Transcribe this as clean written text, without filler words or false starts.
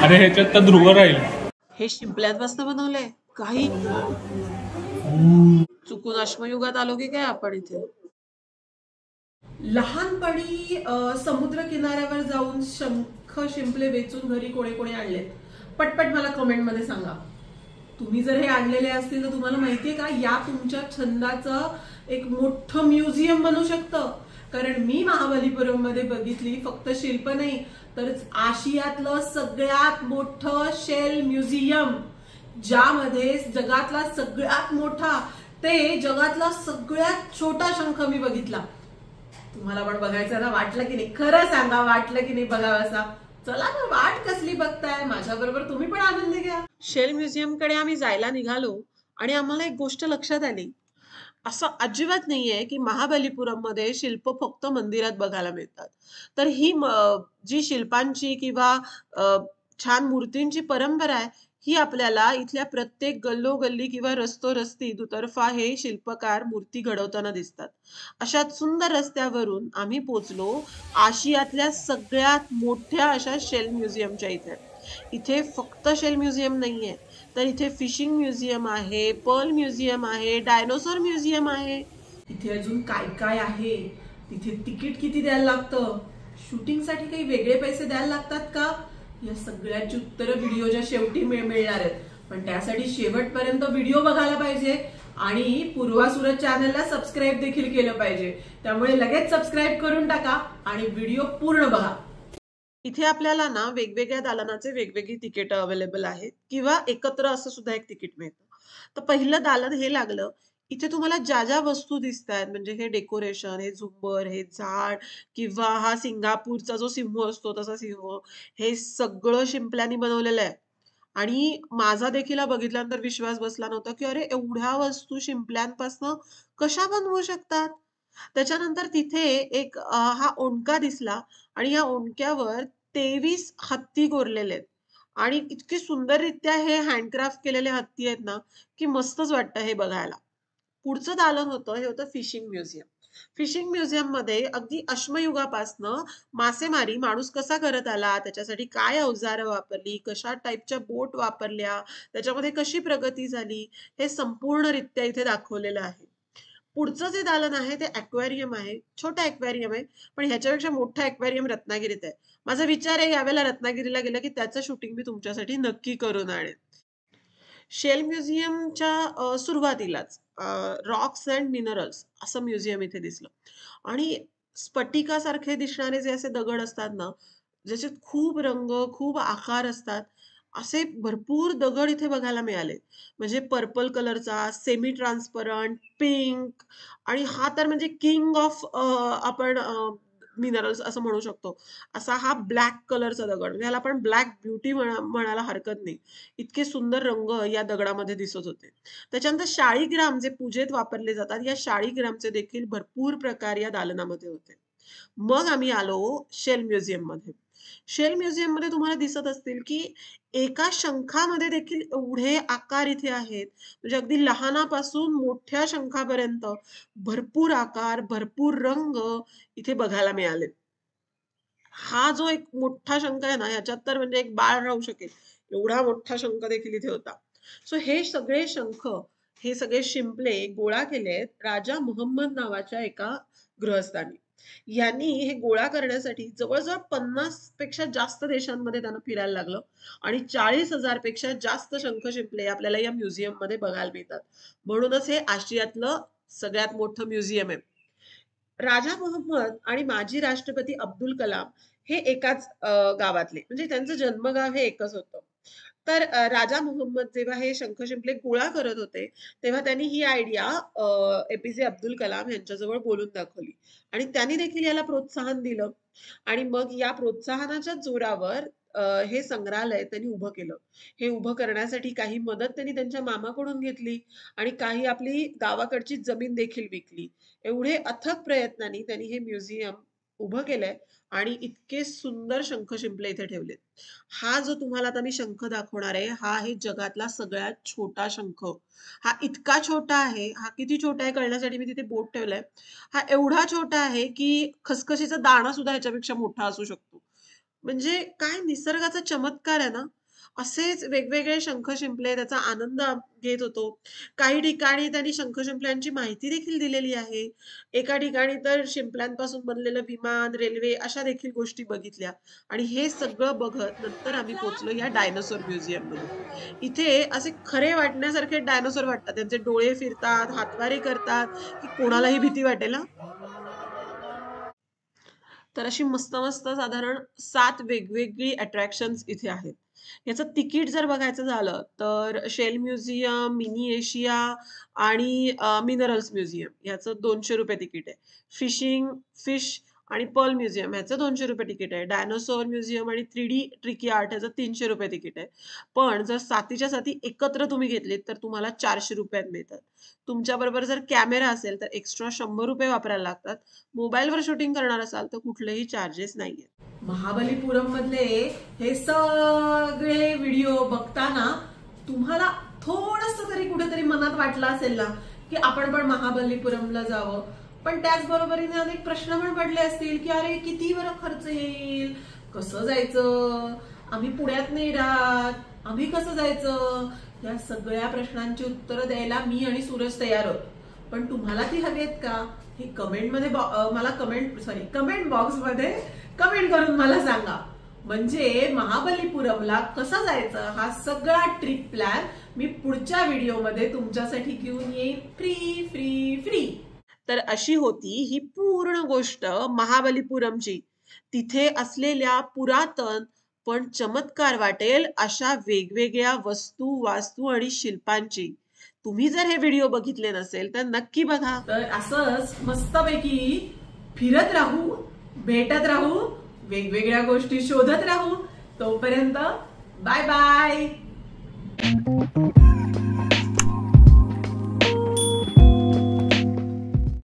अरे ह्याच्यात तर ध्रुव राहील. हे शिंपल्यापासून बनवलंय काही चुकून अश्मयुगात आलो की काय आपण इथे. लहानपणी समुद्र किनाऱ्यावर जाऊन शंख शिंपले वेचून घरी कोणी कोणी आणलेत? पटपट मला कमेंट मध्ये सांगा. तुम्ही जर हे आणलेले असतील तर तुम्हाला माहितीये का, या तुमच्या छंदाचं एक मोठं म्युझियम बनू शकतं. कारण मी महाबलीपुरम मध्ये बघितली फक्त शिल्प नाही तर आशियातलं सगळ्यात मोठं शेल म्युझियम, ज्यामध्ये जगातला सगळ्यात मोठा ते जगातला सगळ्यात छोटा शंख मी बघितला. तुम्हाला पण बघायचं ना? वाटलं की नाही? खरं सांगा, वाटलं की नाही बघावासा? चला ना, वाट कसली बघताय? माझ्या बरोबर तुम्ही पण आनंद घ्या. शेल म्युझियम कडे आम्ही जायला निघालो आणि आम्हाला एक गोष्ट लक्षात आली. असं अजिबात नाहीये की महाबलीपुरम मध्ये शिल्प फक्त मंदिरात बघायला मिळतात. तर ही जी शिल्पांची किंवा छान मूर्तींची परंपरा आहे, ही आपल्याला इथल्या प्रत्येक गल्लोगल्ली किंवा रस्ती दुतर्फा हे शिल्पकार मूर्ती घडवताना दिसतात. अशा सुंदर रस्त्यावरून आम्ही पोचलो आशियातल्या सगळ्यात मोठ्या अशा शेल म्युझियमच्या इथे. इथे फक्त शेल म्युझियम नाहीये, तर इथे फिशिंग म्युझियम आहे, पर्ल म्युझियम आहे, डायनोसॉर म्युझियम आहे. इथे अजून काय काय आहे? तिथे तिकीट किती द्यायला लागतं? शूटिंगसाठी काही वेगळे पैसे द्यायला लागतात का? या सगळ्याची उत्तरं व्हिडिओच्या शेवटी मिळणार आहेत. पण त्यासाठी शेवटपर्यंत व्हिडिओ बघायला पाहिजे आणि पूर्वा सूरज चॅनलला सबस्क्राईब देखील केलं पाहिजे. त्यामुळे लगेच सबस्क्राईब करून टाका आणि व्हिडिओ पूर्ण बघा. इथे आपल्याला ना वेगवेगळ्या दालनाचे वेगवेगळी तिकीट अवेलेबल आहेत किंवा एकत्र असं सुद्धा एक तिकीट मिळतं. तर पहिलं दालन हे लागलं. इथे तुम्हाला ज्या ज्या वस्तू दिसत आहेत, म्हणजे हे डेकोरेशन, हे झुंबर, हे झाड किंवा हा सिंगापूरचा जो सिंह असतो तसा सिंह, हे सगळं शिंपल्यानी बनवलेलं आहे. आणि माझा देखील हा बघितल्यानंतर विश्वास बसला नव्हता की अरे एवढ्या वस्तू शिंपल्यांपासून कशा बनवू शकतात. त्याच्यानंतर तिथे एक हा ओंडका दिसला आणि या ओंडक्यावर 23 हत्ती कोरलेले आहेत आणि इतके सुंदररित्या हे हँडक्राफ्ट केलेले हत्ती आहेत ना, की मस्तच वाटतं हे बघायला. पुढचं दालन होतं, हे होतं फिशिंग म्युझियम. फिशिंग म्युझियम मध्ये अगदी अश्मयुगापासनं मासेमारी माणूस कसा करत आला, त्याच्यासाठी काय अवजारं वापरली, कशा टाईपच्या बोट वापरल्या, त्याच्यामध्ये कशी प्रगती झाली, हे संपूर्णरित्या इथे दाखवलेलं आहे. पुढचं जे दालन आहे ते ॲक्वेरियम आहे. छोटं ॲक्वेरियम आहे, पण ह्याच्यापेक्षा मोठा ॲक्वेरियम रत्नागिरीत आहे. माझा विचार आहे यावेळेला रत्नागिरीला गेलं की त्याचं शूटिंग मी तुमच्यासाठी नक्की करून आणेन. शेल म्युझियमच्या सुरुवातीलाच रॉक्स अँड मिनरल्स असं म्युझियम इथे दिसलं आणि स्फटिकासारखे दिसणारे जे असे दगड असतात ना, ज्याच्यात खूप रंग, खूप आकार असतात, असे भरपूर दगड इथे बघायला मिळाले. म्हणजे पर्पल कलरचा, सेमी ट्रान्सपरंट, पिंक आणि हा तर म्हणजे किंग ऑफ आपण मिनरल्स असं म्हणू शकतो. असा हा ब्लॅक कलरचा दगड, म्हणजे ह्याला आपण ब्लॅक ब्युटी म्हणायला हरकत नाही. इतके सुंदर रंग या दगडामध्ये दिसत होते. त्याच्यानंतर शाळीग्राम जे पूजेत वापरले जातात, या शाळीग्रामचे देखील भरपूर प्रकार या दालनामध्ये होते. मग आम्ही आलो शेल म्युझियम मध्ये. शेल म्युझियम मध्ये तुम्हाला दिसत असतील की एका शंखामध्ये देखील एवढे आकार इथे आहेत, म्हणजे अगदी लहानापासून मोठ्या शंखापर्यंत भरपूर आकार, भरपूर रंग इथे बघायला मिळाले. हा जो एक मोठा शंख आहे ना, ह्याच्यात तर म्हणजे एक बाळ राहू शकेल एवढा मोठा शंख देखील इथे होता. सो हे सगळे शंख, हे सगळे शिंपले गोळा केलेत राजा मोहम्मद नावाच्या एका गृहस्थाने. यांनी हे गोळा करण्यासाठी जवळजवळ 50 पेक्षा जास्त देशांमध्ये त्यांना फिरायला लागलं आणि 40,000 पेक्षा जास्त शंख शिंपले आपल्याला या म्युझियम मध्ये बघायला मिळतात. म्हणूनच हे आशियातलं सगळ्यात मोठं म्युझियम आहे. राजा मोहम्मद आणि माजी राष्ट्रपती अब्दुल कलाम हे एकाच गावातले, म्हणजे त्यांचं जन्मगाव हे एकच होतं. तर राजा मोहम्मद जेव्हा हे शंख शिंपले गोळा करत होते, तेव्हा त्यांनी ही आयडिया एपीजे अब्दुल कलाम यांच्याजवळ बोलून दाखवली आणि त्यांनी देखील याला प्रोत्साहन दिलं आणि मग या प्रोत्साहनाच्या जोरावर हे संग्रहालय त्यांनी उभं केलं. हे उभं करण्यासाठी काही मदत त्यांनी त्यांच्या मामाकडून घेतली आणि काही आपली गावाकडची जमीन देखील विकली. एवढे अथक प्रयत्नांनी त्यांनी हे म्युझियम उभं केलंय आणि इतके सुंदर शंख शिंपले इथे ठेवलेत. हा जो तुम्हाला आता मी शंख दाखवणार आहे, हा आहे जगातला सगळ्यात छोटा शंख. हा इतका छोटा आहे, हा किती छोटा आहे कळण्यासाठी मी तिथे बोट ठेवलाय. हा एवढा छोटा आहे की खसखशीचा दाणा सुद्धा ह्याच्यापेक्षा मोठा असू शकतो. म्हणजे काय निसर्गाचा चमत्कार आहे ना. असेच वेगवेगळे शंख शिंपले त्याचा आनंद घेत होतो. काही ठिकाणी त्यांनी शंख शिंपल्यांची माहिती देखील दिलेली आहे. एका ठिकाणी तर शिंपल्यांपासून बनलेलं विमान, रेल्वे अशा देखील गोष्टी बघितल्या आणि हे सगळं बघत नंतर आम्ही पोहोचलो या डायनासोर म्युझियममध्ये. इथे असे खरे वाटण्यासारखे डायनासोर वाटतात. त्यांचे डोळे फिरतात, हातवारे करतात, की कोणालाही भीती वाटेल हां. तर अशी मस्त-मस्त साधारण 7 वेगवेगळी अट्रॅक्शन्स इथे आहेत. याचं तिकीट जर बघायचं झालं, तर शेल म्युझियम, मिनी एशिया आणि मिनरल्स म्युझियम ह्याचं ₹200 तिकीट आहे. फिश आणि पर्ल म्युझियम ह्याचं ₹200 तिकीट आहे. डायनासॉर म्युझियम आणि 3D ट्रिकी आर्ट ह्याचं ₹300 तिकीट आहे. पण जर सातीच्या साती एकत्र तुम्ही घेतलीत, तर तुम्हाला ₹400त मिळतात. तुमच्याबरोबर जर कॅमेरा असेल, तर एक्स्ट्रा ₹100 वापरायला लागतात. मोबाईलवर शूटिंग करणार असाल तर कुठलेही चार्जेस नाहीयेत. महाबलीपुरम मधले हे सगळे व्हिडिओ बघताना तुम्हाला थोडंसं तरी कुठेतरी मनात वाटलं असेल ना की आपण पण महाबलीपुरमला जावं. पण त्याच बरोबरीने अनेक प्रश्न पण पडले असतील की अरे किती बरं खर्च येईल, कसं जायचं, आम्ही पुण्यात नाही राहत, आम्ही कसं जायचं. या सगळ्या प्रश्नांची उत्तरं द्यायला मी आणि सूरज तयार आहोत. पण तुम्हाला ती हवी आहेत का हे कमेंटमध्ये मला कमेंट बॉक्समध्ये कमेंट करून मला सांगा. म्हणजे महाबलीपुरमला कसं जायचं हा सगळा ट्रिप प्लॅन मी पुढच्या व्हिडिओमध्ये तुमच्यासाठी घेऊन येईन फ्री फ्री फ्री. तर अशी होती ही पूर्ण गोष्ट महाबलीपुरमची. तिथे असलेल्या पुरातन पण चमत्कार वाटेल अशा वेगवेगळ्या वस्तू, वास्तू आणि शिल्पांची. तुम्ही जर हे व्हिडिओ बघितले नसेल तर नक्की बघा. तर असंच मस्तपैकी फिरत राहू, भेटत राहू, वेगवेगळ्या गोष्टी शोधत राहू. तोपर्यंत बाय बाय.